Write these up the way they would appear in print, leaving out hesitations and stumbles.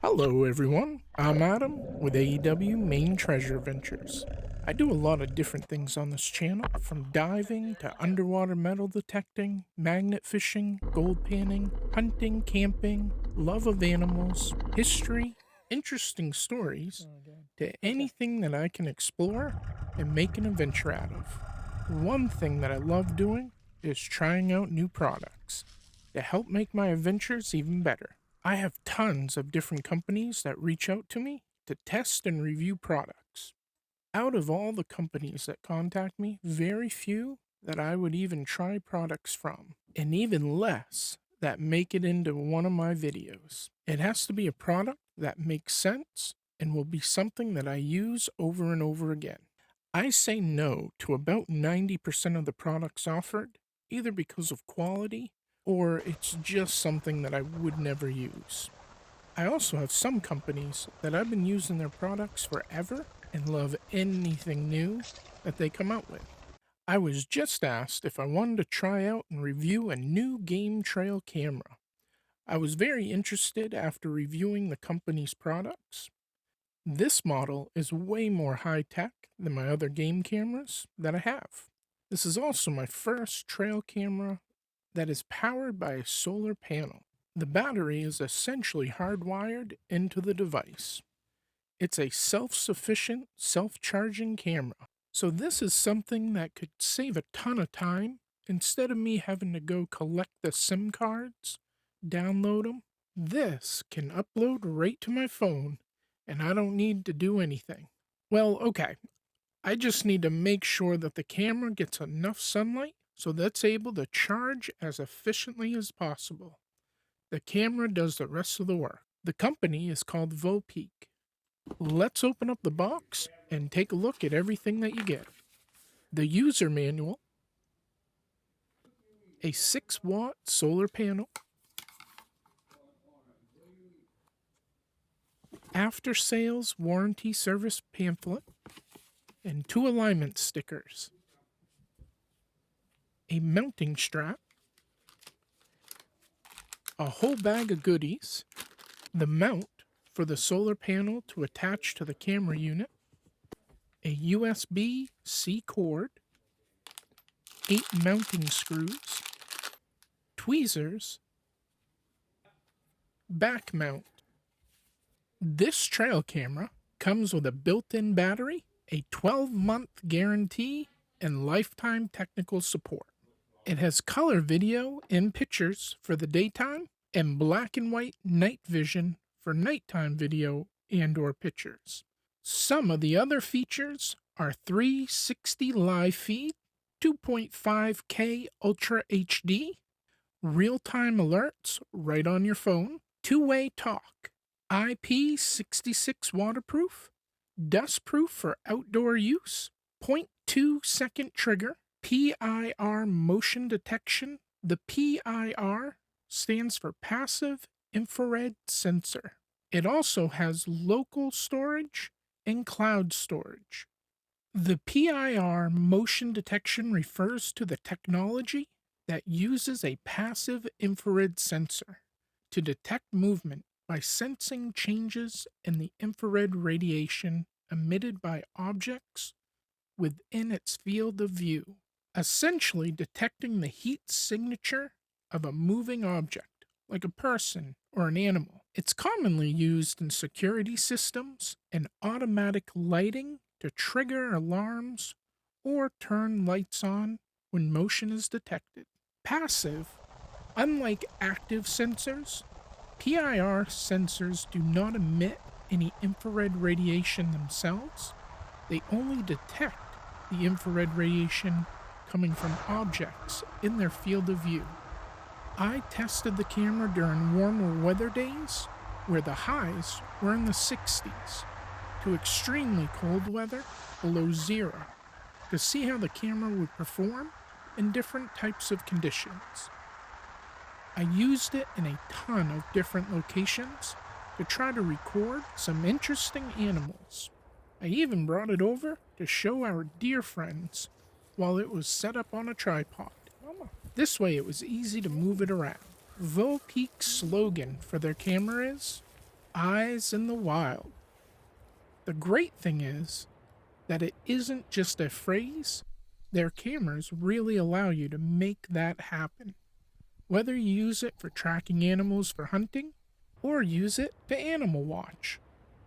Hello everyone, I'm Adam with AEW Maine Treasure Ventures. I do a lot of different things on this channel, from diving to underwater metal detecting, magnet fishing, gold panning, hunting, camping, love of animals, history, interesting stories, to anything that I can explore and make an adventure out of. One thing that I love doing is trying out new products to help make my adventures even better. I have tons of different companies that reach out to me to test and review products. Out of all the companies that contact me, very few that I would even try products from, and even less that make it into one of my videos. It has to be a product that makes sense and will be something that I use over and over again. I say no to about 90% of the products offered, either because of quality or it's just something that I would never use. I also have some companies that I've been using their products forever and love anything new that they come out with. I was just asked if I wanted to try out and review a new game trail camera. I was very interested after reviewing the company's products. This model is way more high tech than my other game cameras that I have. This is also my first trail camera that is powered by a solar panel. The battery is essentially hardwired into the device. It's a self-sufficient, self-charging camera. So this is something that could save a ton of time instead of me having to go collect the SIM cards, download them. This can upload right to my phone and I don't need to do anything. Well, okay, I just need to make sure that the camera gets enough sunlight so that's able to charge as efficiently as possible. The camera does the rest of the work. The company is called Voopeak. Let's open up the box and take a look at everything that you get. The user manual, a 6-watt solar panel, after sales warranty service pamphlet, and 2 alignment stickers, a mounting strap, a whole bag of goodies, the mount for the solar panel to attach to the camera unit, a USB-C cord, 8 mounting screws, tweezers, back mount. This trail camera comes with a built-in battery, a 12-month guarantee, and lifetime technical support. It has color video and pictures for the daytime and black and white night vision for nighttime video and or pictures. Some of the other features are 360 live feed, 2.5K Ultra HD, real-time alerts right on your phone, two-way talk, IP66 waterproof, dustproof for outdoor use, 0.2 second trigger, PIR motion detection. The PIR stands for passive infrared sensor. It also has local storage and cloud storage. The PIR motion detection refers to the technology that uses a passive infrared sensor to detect movement by sensing changes in the infrared radiation emitted by objects within its field of view, essentially detecting the heat signature of a moving object, like a person or an animal. It's commonly used in security systems and automatic lighting to trigger alarms or turn lights on when motion is detected. Passive, unlike active sensors, PIR sensors do not emit any infrared radiation themselves. They only detect the infrared radiation coming from objects in their field of view. I tested the camera during warmer weather days where the highs were in the 60s to extremely cold weather below zero to see how the camera would perform in different types of conditions. I used it in a ton of different locations to try to record some interesting animals. I even brought it over to show our dear friends while it was set up on a tripod. This way it was easy to move it around. Voopeak's slogan for their camera is, Eyes in the wild. The great thing is that it isn't just a phrase, their cameras really allow you to make that happen. Whether you use it for tracking animals for hunting or use it to animal watch,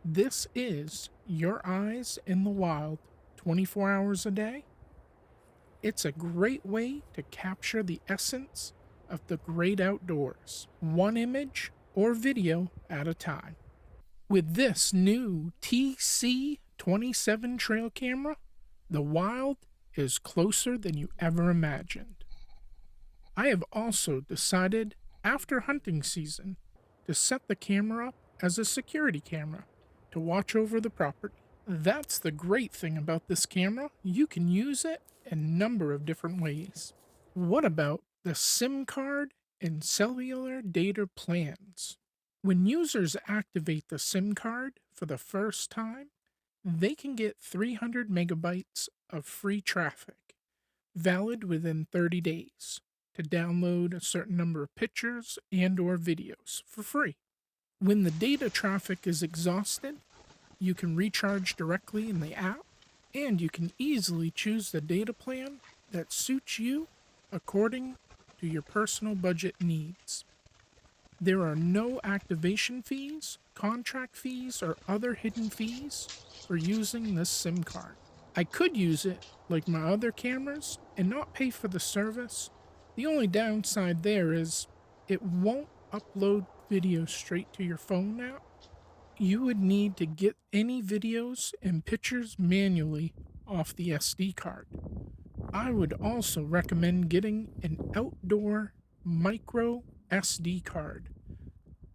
this is your eyes in the wild 24 hours a day. It's a great way to capture the essence of the great outdoors, one image or video at a time. With this new TC27 trail camera, the wild is closer than you ever imagined. I have also decided, after hunting season, to set the camera up as a security camera to watch over the property. That's the great thing about this camera. You can use it in a number of different ways. What about the SIM card and cellular data plans? When users activate the SIM card for the first time, they can get 300 megabytes of free traffic, valid within 30 days, to download a certain number of pictures and/or videos for free. When the data traffic is exhausted, you can recharge directly in the app, and you can easily choose the data plan that suits you according to your personal budget needs. There are no activation fees, contract fees, or other hidden fees for using this SIM card. I could use it like my other cameras and not pay for the service. The only downside there is it won't upload videos straight to your phone app. You would need to get any videos and pictures manually off the SD card. I would also recommend getting an outdoor micro SD card,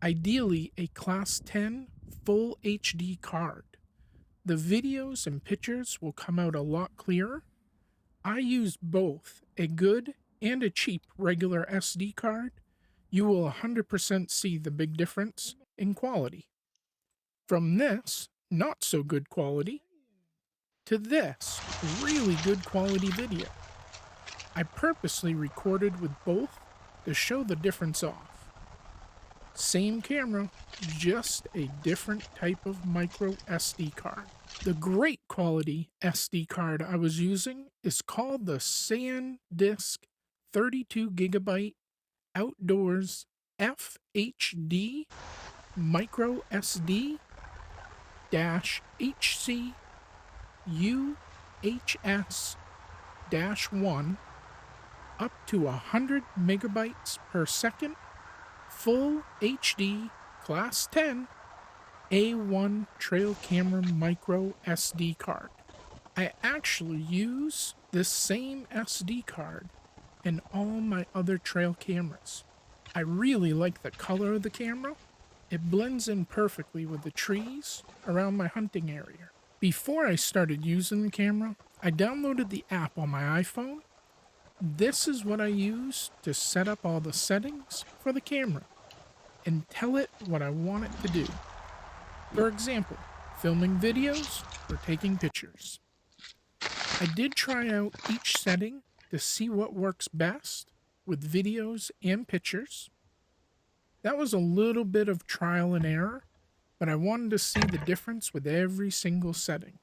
ideally a Class 10 full HD card. The videos and pictures will come out a lot clearer. I use both a good and a cheap regular SD card. You will 100% see the big difference in quality. From this not so good quality to this really good quality video. I purposely recorded with both to show the difference off. Same camera, just a different type of micro SD card. The great quality SD card I was using is called the SanDisk 32GB Outdoors FHD Micro SD HC UHS-1 up to 100 megabytes per second, full HD Class 10 A1 trail camera micro SD card. I actually use this same SD card in all my other trail cameras. I really like the color of the camera. It blends in perfectly with the trees around my hunting area. Before I started using the camera, I downloaded the app on my iPhone. This is what I use to set up all the settings for the camera and tell it what I want it to do. For example, filming videos or taking pictures. I did try out each setting to see what works best with videos and pictures. That was a little bit of trial and error, but I wanted to see the difference with every single setting.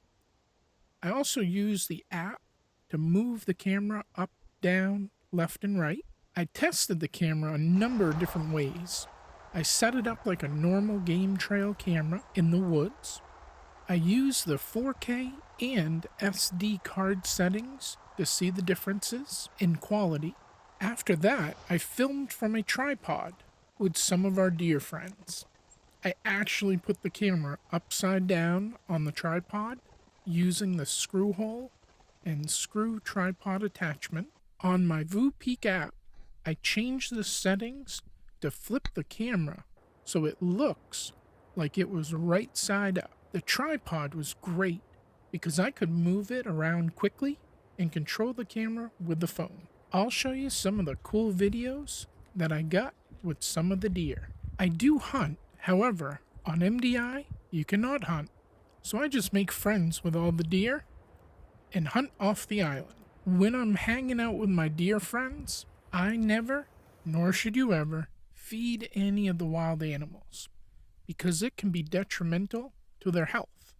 I also used the app to move the camera up, down, left, and right. I tested the camera a number of different ways. I set it up like a normal game trail camera in the woods. I used the 4K and SD card settings to see the differences in quality. After that, I filmed from a tripod with some of our deer friends. I actually put the camera upside down on the tripod using the screw hole and screw tripod attachment. On my Voopeak app, I changed the settings to flip the camera so it looks like it was right side up. The tripod was great because I could move it around quickly and control the camera with the phone. I'll show you some of the cool videos that I got with some of the deer. I do hunt, however, on MDI you cannot hunt, so I just make friends with all the deer and hunt off the island. When I'm hanging out with my deer friends, I never, nor should you ever, feed any of the wild animals, because it can be detrimental to their health,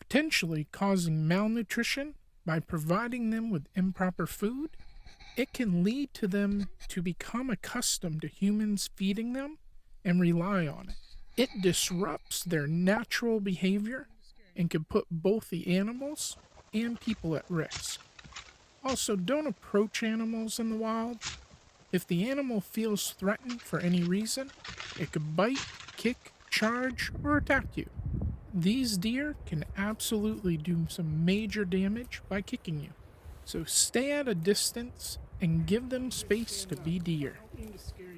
potentially causing malnutrition by providing them with improper food. It can lead to them to become accustomed to humans feeding them and rely on it. It disrupts their natural behavior and can put both the animals and people at risk. Also, don't approach animals in the wild. If the animal feels threatened for any reason, it could bite, kick, charge, or attack you. These deer can absolutely do some major damage by kicking you. So stay at a distance and give them space to be deer.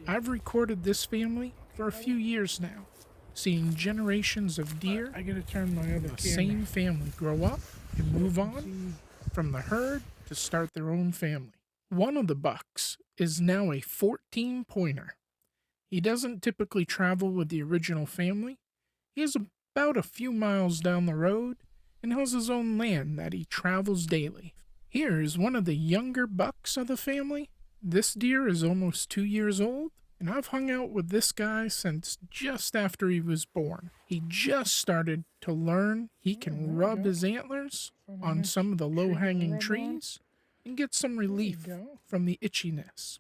I've recorded this family for a few years now, seeing generations of deer the same family grow up and move on from the herd to start their own family. One of the bucks is now a 14-pointer. He doesn't typically travel with the original family. He is about a few miles down the road and has his own land that he travels daily. Here is one of the younger bucks of the family. This deer is almost 2 years old, and I've hung out with this guy since just after he was born. He just started to learn he can rub his antlers on some of the low-hanging trees and get some relief from the itchiness.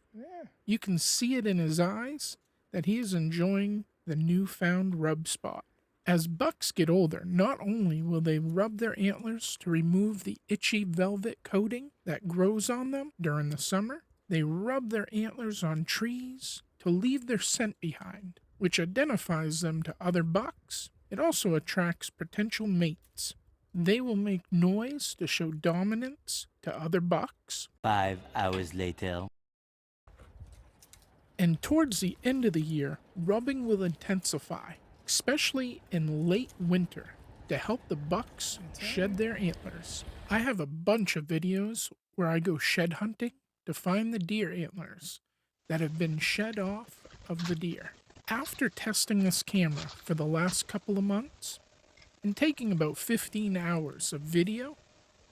You can see it in his eyes that he is enjoying the newfound rub spot. As bucks get older, not only will they rub their antlers to remove the itchy velvet coating that grows on them during the summer, they rub their antlers on trees to leave their scent behind, which identifies them to other bucks. It also attracts potential mates. They will make noise to show dominance to other bucks. 5 hours later. And towards the end of the year, rubbing will intensify, especially in late winter, to help the bucks shed their antlers. I have a bunch of videos where I go shed hunting to find the deer antlers that have been shed off of the deer. After testing this camera for the last couple of months, and taking about 15 hours of video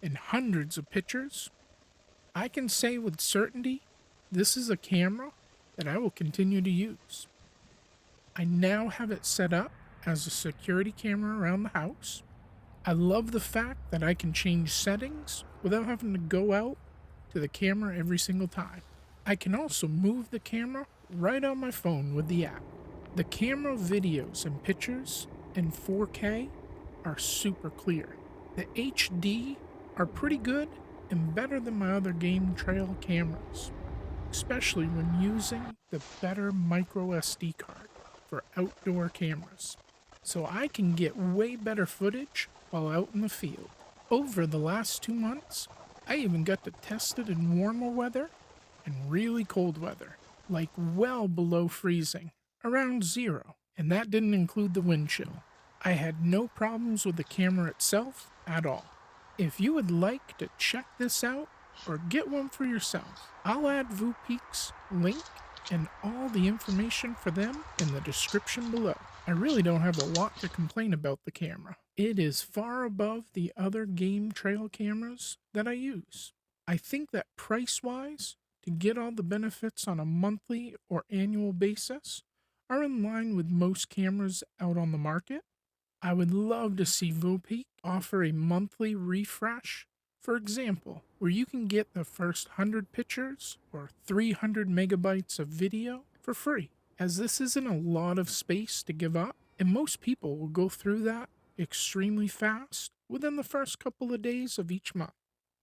and hundreds of pictures, I can say with certainty this is a camera that I will continue to use. I now have it set up as a security camera around the house. I love the fact that I can change settings without having to go out to the camera every single time. I can also move the camera right on my phone with the app. The camera videos and pictures in 4K are super clear. The HD are pretty good and better than my other game trail cameras, especially when using the better MicroSD card for outdoor cameras. So I can get way better footage while out in the field. Over the last 2 months, I even got to test it in warmer weather and really cold weather, like well below freezing, around 0, and that didn't include the wind chill. I had no problems with the camera itself at all. If you would like to check this out or get one for yourself, I'll add Voopeaks link and all the information for them in the description below. I really don't have a lot to complain about the camera. It is far above the other game trail cameras that I use. I think that price-wise, to get all the benefits on a monthly or annual basis, are in line with most cameras out on the market. I would love to see Voopeak offer a monthly refresh, for example, where you can get the first 100 pictures or 300 megabytes of video for free, as this isn't a lot of space to give up, and most people will go through that extremely fast within the first couple of days of each month.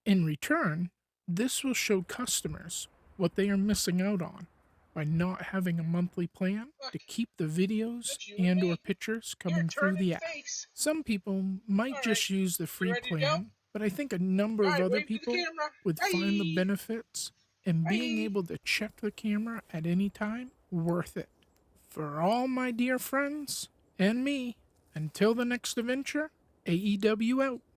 In return, this will show customers what they are missing out on by not having a monthly plan to keep the videos and or pictures coming through the app. Some people might just use the free plan, but I think a number of other people would find the benefits and being able to check the camera at any time worth it. For all my dear friends and me, until the next adventure, AEW out.